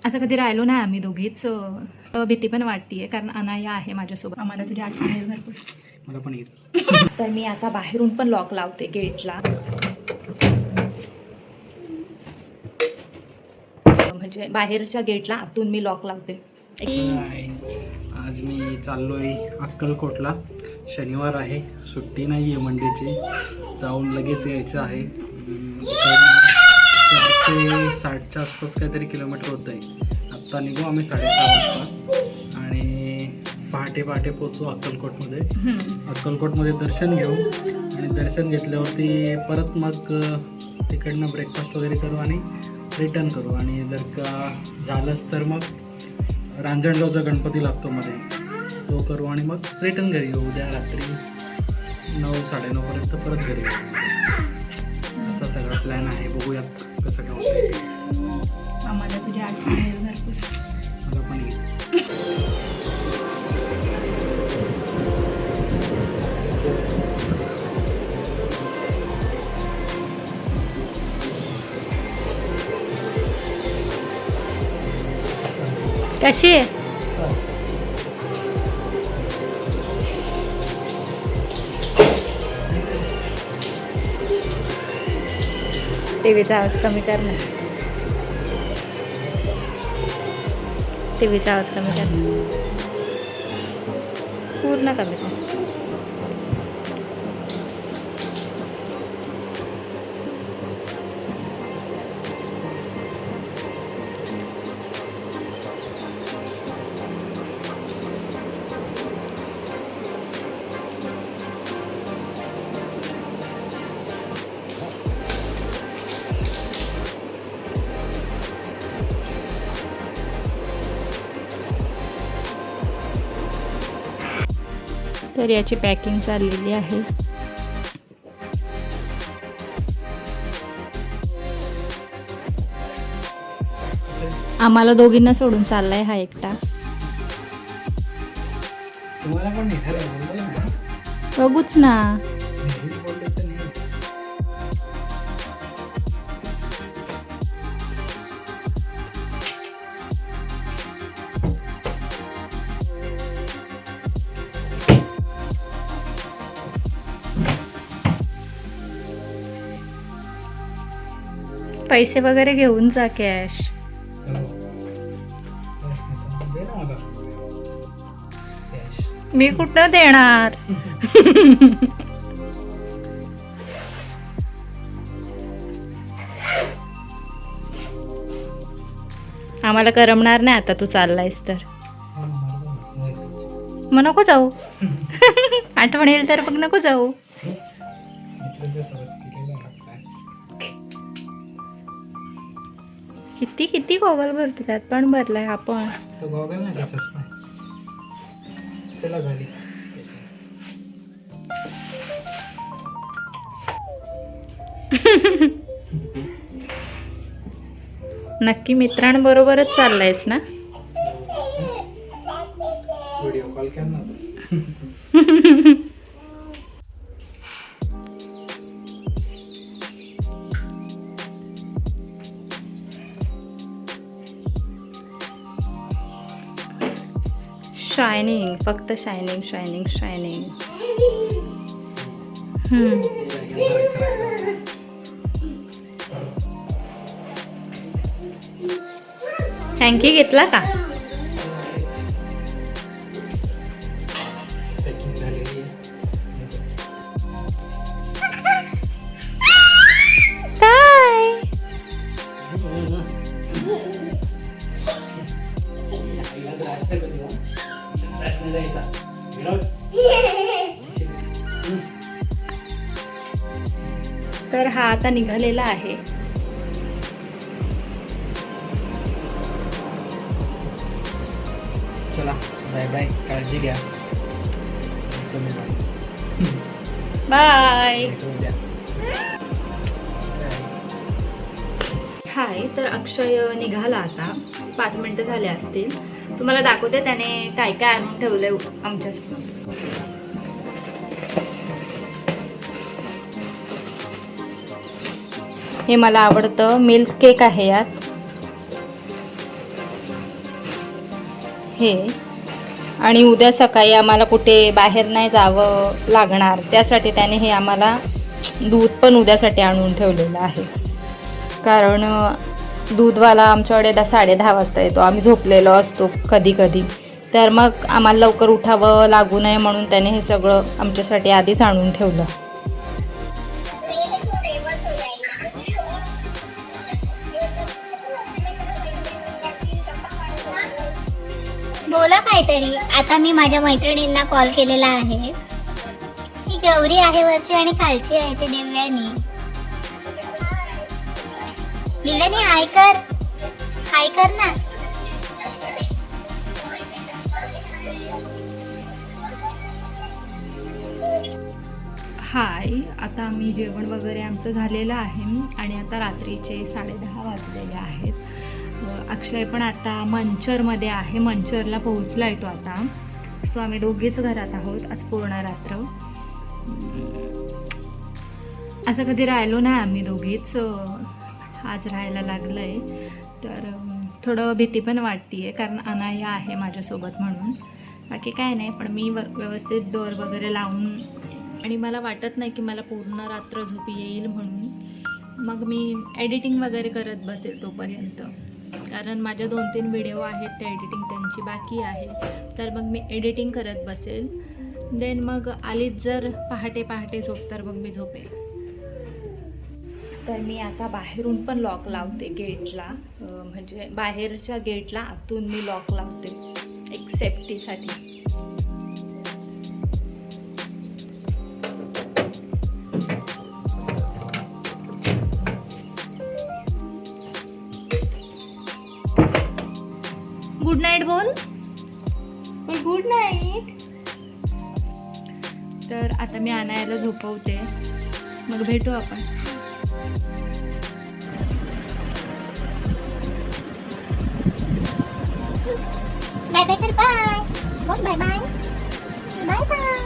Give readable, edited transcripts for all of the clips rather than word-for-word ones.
असं कधी राहिलो नाही आम्ही दोघीच. भीती पण वाटते कारण अनाया आहे माझ्यासोबत. आम्हाला तुझी आठवण येईल भरपूर. मला पण येईल. तर मी आता बाहेरून पण लॉक लावते गेटला, म्हणजे बाहेरच्या गेटला आतून मी लॉक लावते. आज मी चाललोय अक्कलकोटला. शनिवार आहे, सुट्टी नाही आहे मंडेची. जाऊन लगेच यायचं आहे. 460च्या आसपास काहीतरी किलोमीटर होतं आहे. आत्ता निघू आम्ही 6:30 वाजता आणि पहाटे पोचू अक्कलकोटमध्ये. अक्कलकोटमध्ये दर्शन घेऊ आणि दर्शन घेतल्यावरती परत मग तिकडनं ब्रेकफास्ट वगैरे करू आणि रिटर्न करू. आणि जर का झालंच तर मग रांजणगावचा गणपती लागतो मध्ये, तो करू आणि मग रिटर्न घरी येऊ. उद्या रात्री 9-9:30 पर्यंत परत घरी येऊ. असा सगळा प्लॅन आहे. बघूयात कसं काय होतं. आम्हाला तुझी आठवण येईल भरपूर. मला पण येईल. कशी आहे? टीव्हीचा आवाज कमी कर ना. टीव्हीचा आवाज कमी कर, पूर्ण कमी कर. तर याची पॅकिंग चाललेली आहे. आम्हाला दोघींना सोडून चाललाय हा एकटा. तुम्हाला पण बघूच ना. पैसे वगैरे घेऊन जा, कॅश. मी कुठं देणार? आम्हाला करमणार नाही आता तू चाललायस तर. मग नको जाऊ. आठवण येईल तर मग नको जाऊ. किती किती गॉगल भरतो, त्यात पण भरलाय आपण. गॉगल नाही का, चष्मा. चला घरी. नक्की मित्रांबरोबरच चाललायस ना? व्हिडिओ कॉल कर ना. शायनिंग, फक्त शायनिंग शायनिंग शायनिंग. थँक्यू घेतला का? काय? तर हा आता निघालेला आहे. चला बाय बाय, काळजी घ्या. बाय. हाय, तर अक्षय निघाला आता. 5 मिनिटं झाले असतील. तुम्हाला दाखवते त्याने काय काय आणून ठेवलंय आमच्यासाठी. हे मला आवडतं, मिल्क केक आहे यात. हे. आणि उद्या सकाळी आम्हाला कुठे बाहेर नाही जावं लागणार, त्यासाठी त्याने हे आम्हाला दूध पण उद्यासाठी आणून ठेवलेलं आहे. कारण दूधवाला आमच्याकडे 10:30 वाजता येतो, आम्ही झोपलेलो असतो कधी कधी, तर मग आम्हाला लवकर उठावं लागू नये म्हणून त्याने हे सगळं आमच्यासाठी आधीच आणून ठेवलं. बोला काहीतरी. आता मी माझ्या मैत्रिणींना कॉल केलेला आहे. ती गौरी आहे वरची आणि खालची आहे ते दिव्यानी. दिव्यानी हाय कर, हाय कर ना. हाय. आता आम्ही जेवण वगैरे आमचं झालेलं आहे आणि आता रात्रीचे 10:30 वाजलेले आहेत. अक्षय पण आता मंचरमध्ये आहे, मंचरला पोहोचला आहे तो आता. सो आम्ही दोघेच घरात आहोत आज पूर्ण रात्र. असं कधी राहिलो नाही आम्ही दोघीच, आज राहायला लागलं आहे. तर थोडं भीती पण वाटते आहे कारण अनाया आहे माझ्यासोबत म्हणून. बाकी काय नाही, पण मी व्यवस्थित डोअर वगैरे लावून, आणि मला वाटत नाही की मला पूर्ण रात्र झोप येईल म्हणून मग मी एडिटिंग वगैरे करत बसेल तोपर्यंत. कारण माझ्या 2-3 व्हिडिओ आहेत, त्या एडिटिंग त्यांची बाकी आहे, तर मग मी एडिटिंग करत बसेल. देन मग आलीच जर पहाटे झोप तर मग मी झोपेल. तर मी आता बाहेरून पण लॉक लावते गेटला, म्हणजे बाहेरच्या गेटला आतून मी लॉक लावते एक सेफ्टीसाठी. गुड नाईट बोल. Good night. तर आता मी अनायाला झोपवते, मग भेटू आपण. बाय बाय कर. बाय बोल. Bye bye. Bye bye.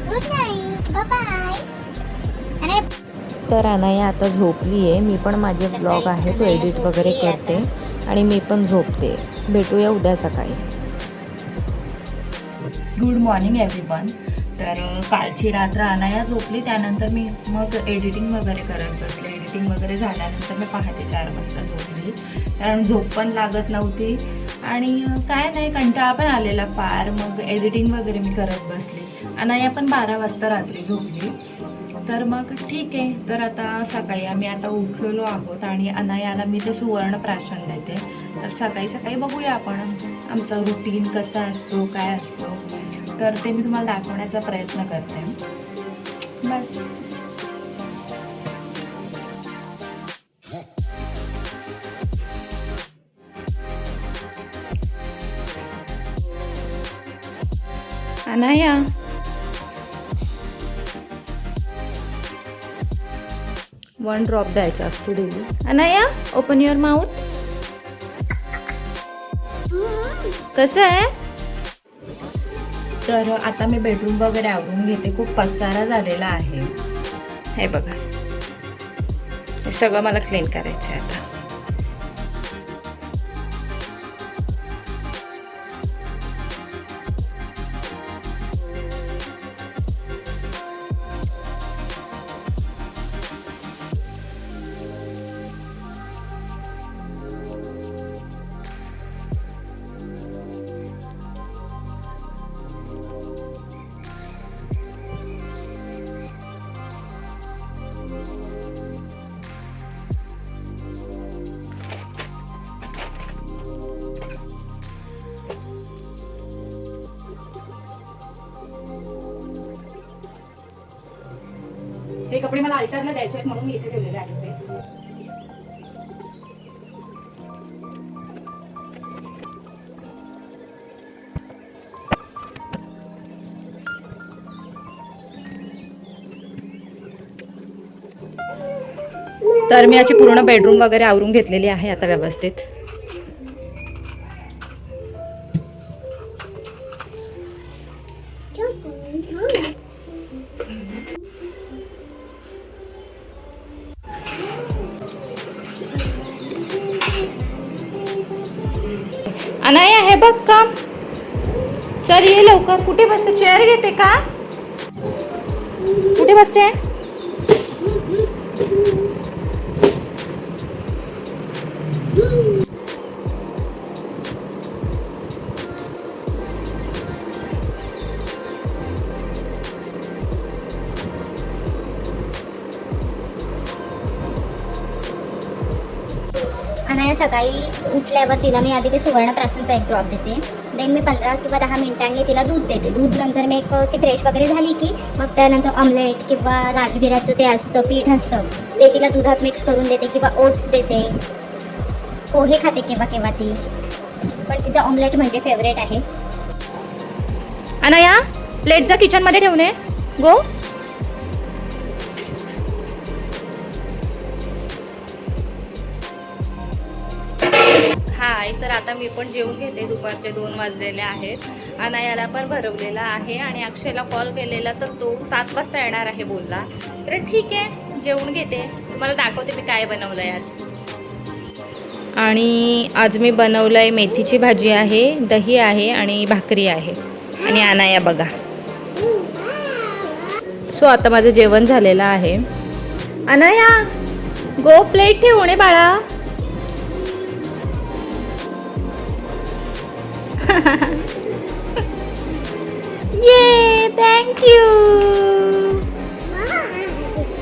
Good night. Bye bye. अरे तर अनाया आता झोपली आहे. मी पण माझे ब्लॉग आहे तो एडिट वगैरे करते आणि मी पण झोपते. भेटूया उद्या सकाळी. Good morning everyone. तर कालची रात्र अनाया झोपली, त्यानंतर मी मग एडिटिंग वगैरे करत बसले. एडिटिंग वगैरे झाल्यानंतर मी पहाटे 4 वाजता झोपली, कारण झोप पण लागत नव्हती आणि काय नाही, कंटाळा पण आलेला फार. मग एडिटिंग वगैरे मी करत बसली. अनाया पण 12 वाजता रात्री झोपली. तर मग ठीक आहे. तर आता सकाळी आम्ही आता उठलेलो आहोत आणि अनायाला मी ते सुवर्ण प्राशन देते. तर सकाळी बघूया आपण आमचा रुटीन कसा असतो, काय असतो, तर ते मी तुम्हाला दाखवण्याचा प्रयत्न करते. बस. अनाया, 1 ड्रॉप द्यायचा असतो daily. Anaya, open your mouth. कसं आहे? तर आता मी बेडरूम वगैरे आवरून घेते. खूप पसारा झालेला आहे, हे बघा. हे सगळं मला क्लीन करायचं आहे आता. हे कपडे मला अल्टरला द्यायचे आहेत म्हणून मी इथे ठेवलेले आहेत ते. तर मी याची पूर्ण बेडरूम वगैरे आवरून घेतलेली आहे आता व्यवस्थित. अनाया हे बघ काम. चल ये लवकर. कुठे बसते? चेअर घेते का? कुठे बसते? अनाया सकाळी उठल्यावर तिला मी आधी ते सुवर्णप्राशनचा एक ड्रॉप देते. देन मी 15 किंवा 10 मिनिटांनी तिला दूध देते. दूध नंतर मी ती फ्रेश वगैरे झाली की मग त्यानंतर ऑमलेट किंवा राजगिऱ्याचं ते असतं पीठ असतं ते तिला दुधात मिक्स करून देते किंवा ओट्स देते. पोहे खाते केव्हा केव्हा ती, पण तिचा ऑमलेट म्हणजे फेवरेट आहे. अनाया प्लेट जा किचन मध्ये ठेवणे. गो. हाय, तर आता मी पण जेवून घेते. दुपारचे 2 वाजलेले आहेत. अनायाला पण भरवलेला आहे आणि अक्षयला कॉल केलेला तर तो 7 वाजता येणार आहे बोलला. तर ठीक आहे, जेवून घेते. तुम्हाला दाखवते मी काय बनवलंय आज. आणि आज मी बनवलंय मेथीची भाजी आहे, दही आहे आणि भाकरी आहे. आणि अनाया बघा. सो आता माझं जेवण झालेलं आहे. अनाया गो प्लेट ठेवणे बाळा. ये थँक्यू.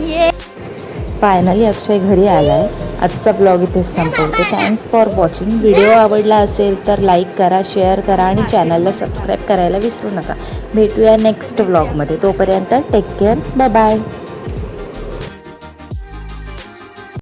ये. फायनली अक्षय घरी आलाय. आजचा ब्लॉग इथेच संपवते. Thanks for watching. व्हिडिओ आवडला असेल तर लाईक करा, शेअर करा आणि चॅनलला सबस्क्राईब करायला विसरू नका. भेटूया नेक्स्ट ब्लॉगमध्ये. तोपर्यंत टेक केअर. Bye bye.